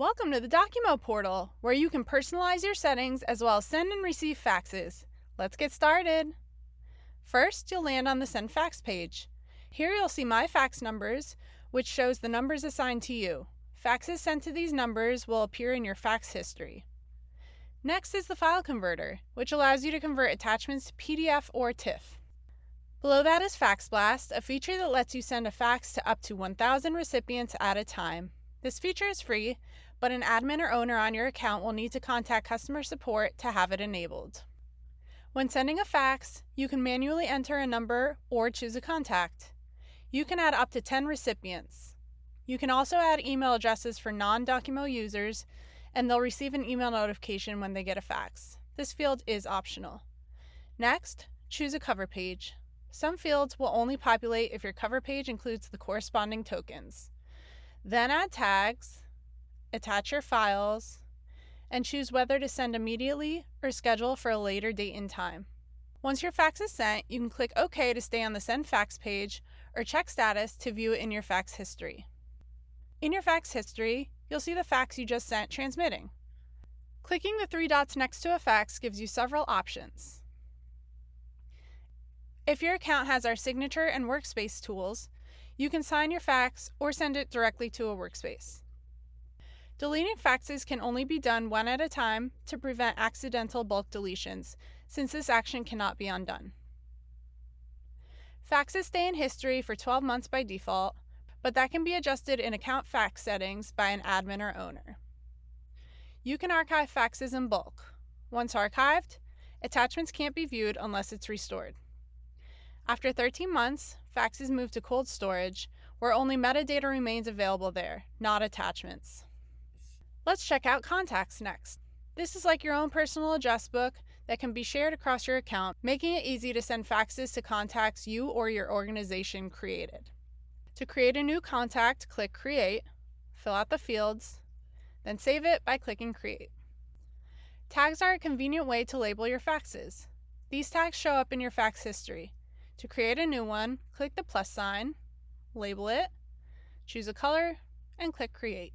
Welcome to the Documo portal, where you can personalize your settings as well as send and receive faxes. Let's get started. First, you'll land on the Send Fax page. Here you'll see My Fax Numbers, which shows the numbers assigned to you. Faxes sent to these numbers will appear in your fax history. Next is the File Converter, which allows you to convert attachments to PDF or TIFF. Below that is Fax Blast, a feature that lets you send a fax to up to 1,000 recipients at a time. This feature is free, but an admin or owner on your account will need to contact customer support to have it enabled. When sending a fax, you can manually enter a number or choose a contact. You can add up to 10 recipients. You can also add email addresses for non-Documo users, and they'll receive an email notification when they get a fax. This field is optional. Next, choose a cover page. Some fields will only populate if your cover page includes the corresponding tokens. Then add tags, attach your files, and choose whether to send immediately or schedule for a later date and time. Once your fax is sent, you can click OK to stay on the Send Fax page or check status to view it in your fax history. In your fax history, you'll see the fax you just sent transmitting. Clicking the three dots next to a fax gives you several options. If your account has our signature and workspace tools, you can sign your fax or send it directly to a workspace. Deleting faxes can only be done one at a time to prevent accidental bulk deletions, since this action cannot be undone. Faxes stay in history for 12 months by default, but that can be adjusted in account fax settings by an admin or owner. You can archive faxes in bulk. Once archived, attachments can't be viewed unless it's restored. After 13 months, faxes move to cold storage, where only metadata remains available there, not attachments. Let's check out contacts next. This is like your own personal address book that can be shared across your account, making it easy to send faxes to contacts you or your organization created. To create a new contact, click Create, fill out the fields, then save it by clicking Create. Tags are a convenient way to label your faxes. These tags show up in your fax history. To create a new one, click the plus sign, label it, choose a color, and click Create.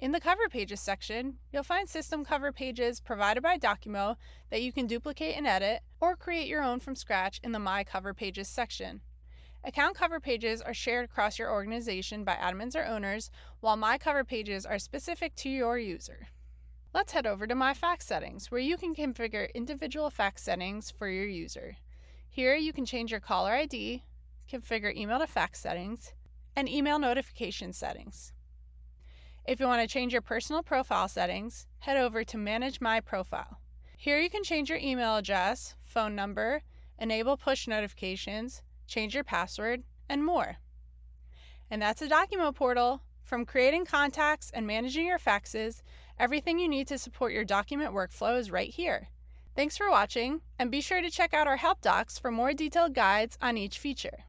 In the Cover Pages section, you'll find system cover pages provided by Documo that you can duplicate and edit, or create your own from scratch in the My Cover Pages section. Account cover pages are shared across your organization by admins or owners, while My Cover Pages are specific to your user. Let's head over to My Fax Settings, where you can configure individual fax settings for your user. Here you can change your caller ID, configure email to fax settings, and email notification settings. If you want to change your personal profile settings, head over to Manage My Profile. Here you can change your email address, phone number, enable push notifications, change your password, and more. And that's the Documo portal. From creating contacts and managing your faxes, everything you need to support your document workflow is right here. Thanks for watching, and be sure to check out our help docs for more detailed guides on each feature.